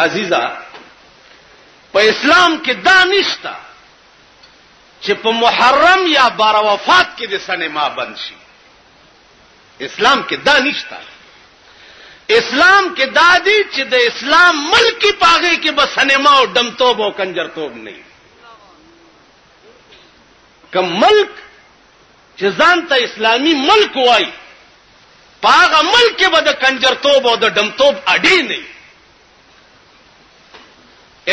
عزیزا په اسلام کې دا نشته چې په محرم یا بار وفات کې د سینما بند شي. اسلام کې دا نشته. اسلام کې دا دی چې د اسلام ملکی پاغه کې بس سینما او دمتوب او کنجرتوب نه. کوم ملک چې ځان ته اسلامی ملک وای پاغه ملک کې به د کنجرتوب او د دمتوب اډی نه.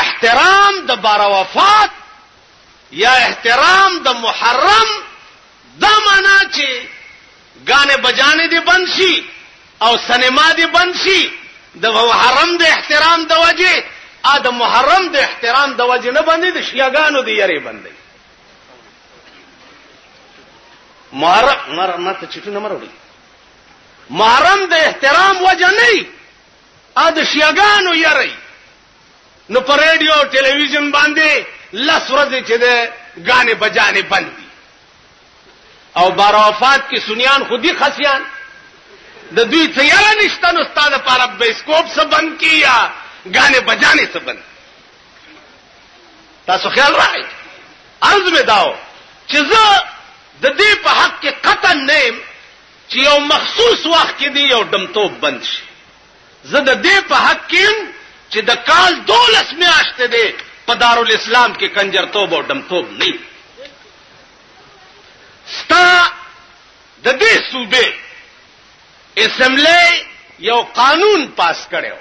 احترام د بار وفات یا احترام د محرم دا معنا چې غانه بجانه دي بند شي او سینما دي بند شي. د محرم د احترام د وجه ا د محرم د احترام د وجه نه باندې د شیاګانو دی یری باندې محرم ته چټو نه مروړي. محرم د احترام وجه نه ا د شیاګانو یری. نو پر ریډیو ټلویزیون باندې لس ورځې چې ده غانه بجانه بند دي او بار وفات کې سنیان خودي خسیان د دوی تیار نشته. نو ستاسو لپاره بیسکوپ څه بند کیا غانه بجانه څه بند. تاسو خیال راځي عرض مې داو چې زه د دې په حق کې قطع نه چې یو مخصوص وخت کې دی یو دمتوب بند شي. زه د دې په حق کې چې د کال 12 میاشتې دی په دارالاسلام کې کنجرتوب او دمتوب نه. ستا د دې صوبې اسمبلی یو قانون پاس کړو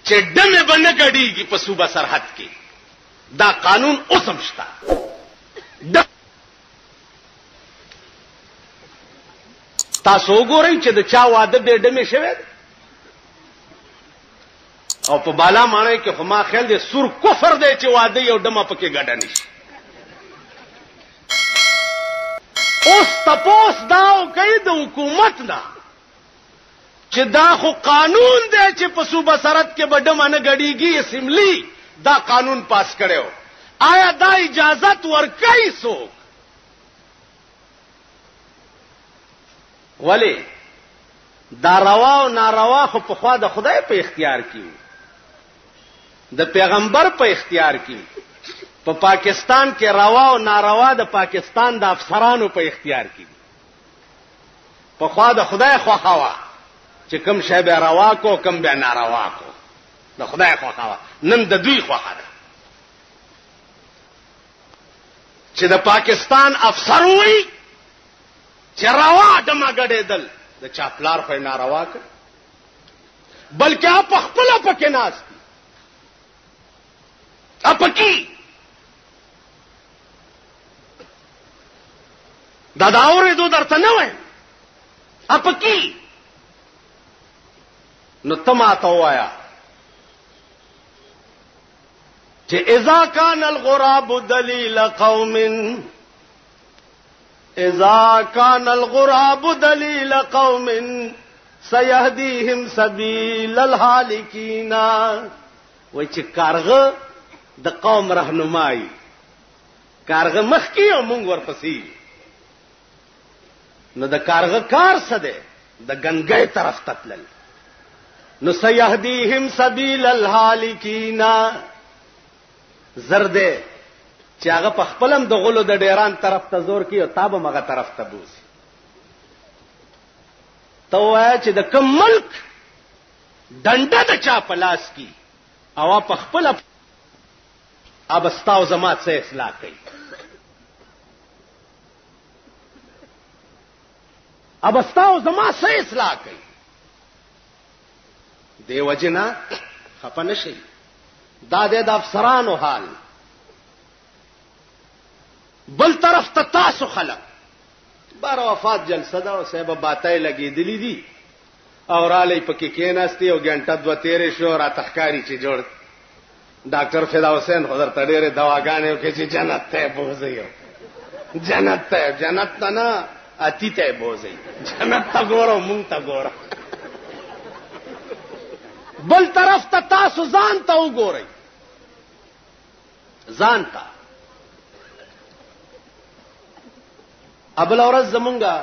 چې دمه باندې کډیږي په صوبه سرحد کې. دا قانون اوسم شتا. تاسو وګورئ چې د چا واده به دمه شوی او په بالا معنی کې خو ما خیال دې سور کفر دی چې واده یو دمه پکې ګډه نشي. اوس تپوس داو کوي د حکومت نه چې دا خو قانون دی چې په صوبه سرحد کې بډمه نه ګډیږي. اسمبلی دا قانون پاس کړو. آیا دا اجازت ورکړي څوک؟ ولی دا روا او ناروا خو په خوا د خدای په اختیار کې د پیغمبر په اختیار کې. په پاکستان کې روا او ناروا د پاکستان د افسرانو په اختیار کې. په خوا د خدای خواخوا چې کوم شی به روا کو کوم به ناروا کو د خدای خواخوا. نن د دوی خواخوا ده چې د پاکستان افسر وي چې روا د مګړېدل د چاپلار خو ناروا کړ بلکې اپ خپل پکې ناس اپکی دا داورې دو درته نه وای اپکی. نو تماته وایا چې اذا كان الغراب دليل قوم اذا كان الغراب دليل قوم سيهديهم سبيل الهالكين. وای چې کارغه د قوم رهنمای کارغه مخکی او مونږ ورپسې. نو د کارغه کار څه دی؟ د ګنګای طرف ته تلل. نو سيهديهم سبيل الهالكين زرده چې هغه په خپلم د غلو د ډیران طرف ته زور کوي او تابه مغه طرف ته بوزي. ته وای چې د کوم ملک ډنډه د چا پلاس کی او په خپل ابستاو زمات سے اصلاح کوي. ابستاو زمات سے اصلاح کوي. دیو جنا خپه نشي. دا د افسرانو حال. بل طرف ته تاسو خلک بار وفات جلسه دا او صاحب باتای لګېدلې دي او را لې پکې کېناستي او ګنټه دوه تیرې شو را تخکاری چې جوړ ډاکټر فدا حسین حضرت ډېرې دواګانې کې چې جنت ته بوزي. جنت ته نه اتی ته بوزي. جنت ته ګورو مونږ ته ګورو. بل طرف ته تاسو ځان ته وګورئ. ځان ته ابل اورز زمونږه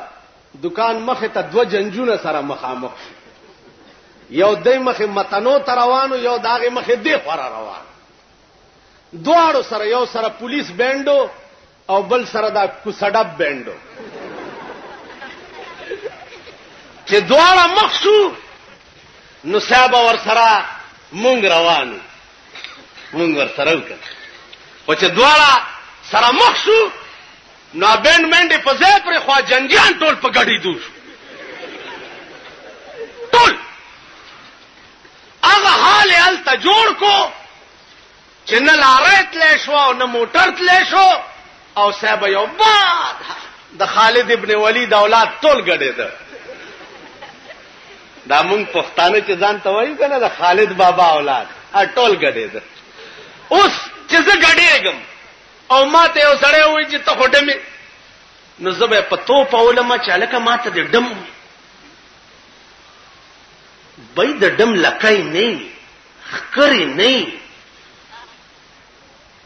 دکان مخه ته دو جنجونه سره مخامخ. یو دای مخه متنو ته روانو یو داغه مخه دی خورا روان دواړو سره یو سره پولیس بینډو او بل سره دا کوسډب بینډو چې دواړه مخ شو نو صاحب ور سره مونږ روانو مونږ ور سره وکړ او چې دواړه سره مخ شو نو بینډ منډه په ځای پر خوا جنجان ټول په غړي دوش ټول هغه حال الته جوړ کو چې نه لارې تلې شو او نه موټر تلې شو او صاحب یو بعد د خالد ابن ولید اولاد ټول غړي ده دا مونږ پښتانه چې ځان ته وایو کنه د خالد بابا اولاد ټول غړي ده اوس چې زه غړېږم او ماته یو سړی وایي چې ته هډمه نو زبې په تو په علماء چې لکه ماته د ډم بای د ډم لکای نه خکری نه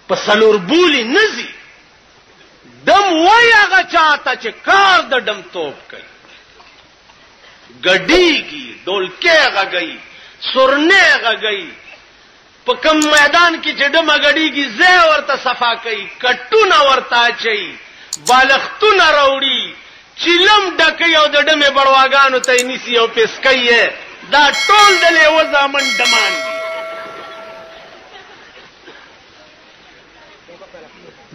په سلور بولی نزي دم وای هغه چاته چې کار د ډم توپ کوي ګډیږي ډولکه غږی سرنه غږی په کوم میدان کې چې ډم غړیږي زه ورته صفا کوي کټونه ورته چي بالښتونه راوړي چلم ډکې او د ډمه بړواګانو ته نیسی او پسکې دا ټول د له وزامن ډمان دي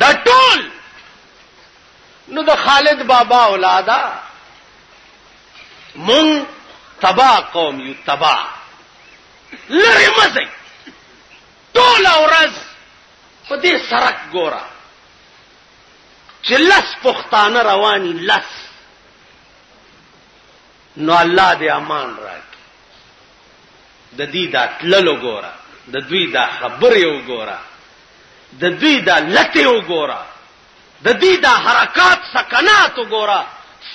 دا ټول نو د خالد بابا اولادا مون تبا قوم یو تبا لری مزي ټول ورځ په دې سرک ګورا چې لس پښتانه رواني لس نو الله دې امان راکړي د دې دا تللو ګورا د دوی دا خبرې وګورا د دوی دا لته وګورا د دې دا حرکات سکنات وګورا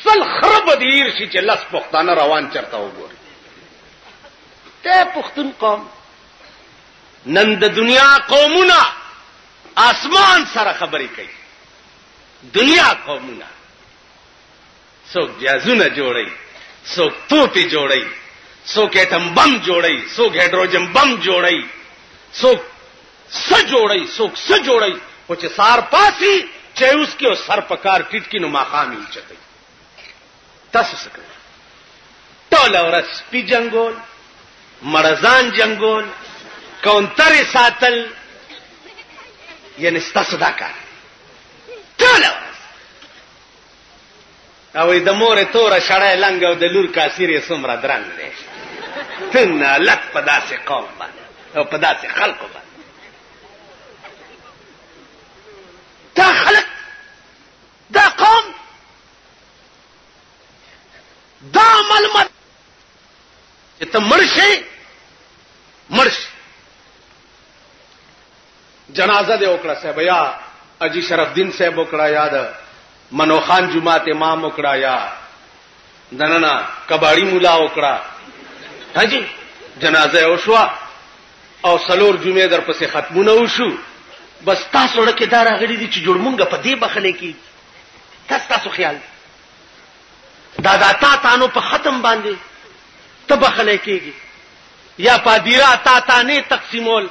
سل خرب دیر شي چې لس پښتانه روان چرته وګوري ته پښتون قوم نن د دنیا قومونه اسمان سره خبرې کوي دنیا قومونه څوک جازونه جوړي څوک توپی جوړي څوک اټم بم جوړي څوک هایدروجن بم جوړي څوک جوړي څوک جوړي او چې سار پاسي چې اوس کې سر پکار ټیټ کې نو ماخامي چته تاسو څه کوي ټول ورځ پی جنگول مرزان جنگول کونتر ساتل یعنی ستاسو دا کار ټول او د مور تور شړای لنګ او د لور کاسيره سمره درنګ دی تنه لک پداسه قوم باندې او پداسه خلکو باندې دا خلق دا قوم دا عمل مت چې ته مرشي جنازه دې وکړه صاحب یا اجي شرف الدین صاحب وکړه یاد منو خان جمعه امام وکړه یا دننا کباړی مولا وکړه هجی جنازه وشوا او سلور جمعه در پسې ختمونه وشو بس تاسو لکه دا راغلي دي چې جوړ مونږه په دې بخلې کې تاسو خیال دا تانو په ختم باندې ته بخلې کېږي یا پادیرا تانه تقسیمول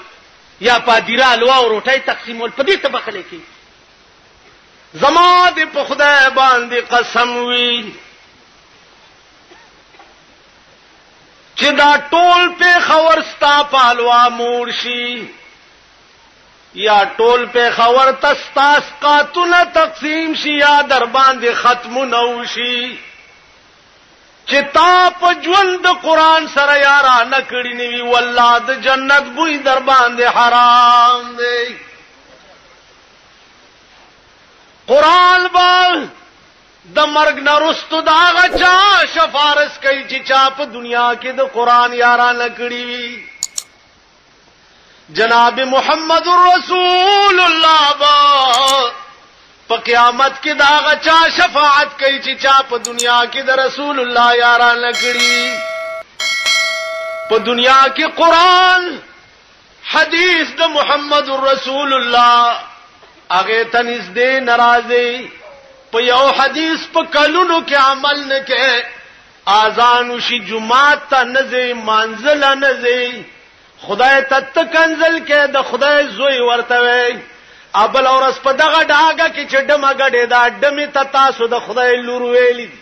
یا پادیرا الوا او روټي تقسیمول په دې ته بخلې کېږي زما دې په خدای باندې قسم وی چې دا ټول په خورستا پالوا مورشي یا ټول په خور تستاس قاتل تقسیم شي یا در باندې ختم نو شي چې تا په ژوند قرآن سره یارا نکړی نیوی والله د جنت بوی در باندې حرام دی قرآن بال د مرګ نرستو دا غچا شفارس کوي چې چا په دنیا کې د قرآن یارا نکړی وی جناب محمد رسول الله با په قیامت کې دا غچا شفاعت کوي چې چا په دنیا کې د رسول الله یاران لګړي په دنیا کې قرآن حدیث د محمد رسول الله هغه تنس دې ناراضي په یو حدیث په کلونو کې عمل نه کې اذان وشي جمعه ته نزي منزل نزي خدای ته تکنزل کې د خدای زوی ورته وي ابل اورس په دغه ډاګه کې چې ډمه غډې دا ډمه ته تاسو د خدای لور ویلې دي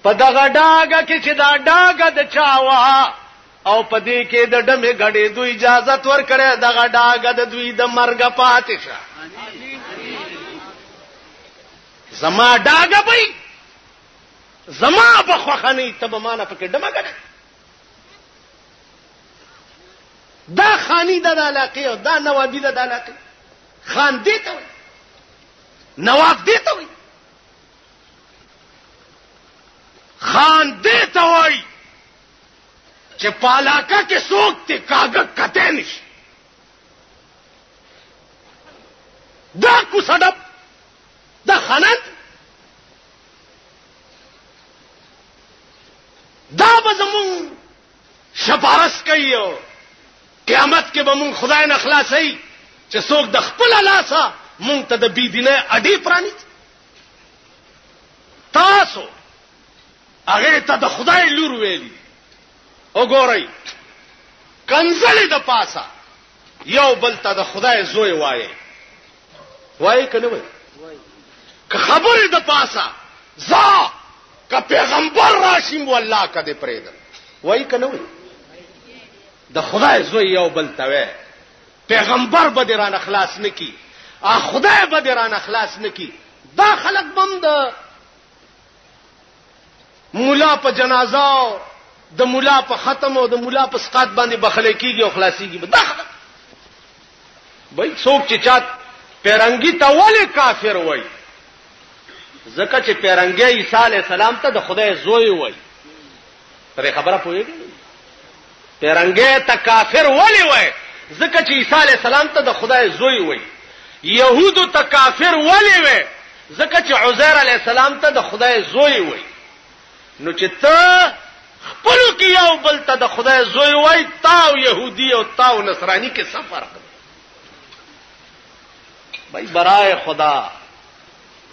په دغه ډاګه کې چې دا ډاګه د چاوا او په دې کې د ډمه غډې دوی اجازه ورکړه دغه ډاګه د دوی د مرګ پاتې شه زما ډاګه وي زما بخخنی تب معنا پکې ډمه غډې دا خانی د علاقې او دا نوابی د علاقې خان دې ته وي نواب دې ته وي خان دې ته وي چې پالاکا کې څوک ته کاغذ کته نشي دا کو سړب دا خانت دا به زمون شپارس کوي قیامت کې به مونږ خدای نه خلاصي چې څوک د خپل لاسه مونږ ته د بی دینه اډې پرانی تاسو هغه ته د خدای لور ویلي وګورئ کنځلې د پاسه یو بل ته د خدای زوی وایي کنه وایي که خبرې د پاسه زا که پیغمبر راشم والله کده پرېدم وایي کنه وایي د خدای زوی یو بل ته پیغمبر به دران اخلاص نکي خدای به دران اخلاص نکي دا خلق بم د مولا په جنازه د مولا په ختم او د مولا په سقات باندې بخله کیږي او خلاصيږي دا خلق وای څوک چې چات پیرنګي ته ولې کافر وای ځکه چې پیرنګي عیسی علی السلام ته د خدای زوی وای پرې خبره پوهیږي پیرنګي ته کافر ولې وای ځکه چې عیسی علی السلام ته د خدای زوی وای يهودو ته کافر ولې وای ځکه چې عزیر علی السلام ته د خدای زوی وای نو چې ته خپلو کې یو بل ته د خدای زوی وای تاو يهودي او تاو نصراني کې څه فرق دی بھائی برائے خدا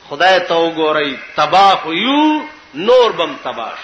خدای ته وګورئ تباہ یو نور بم تباہ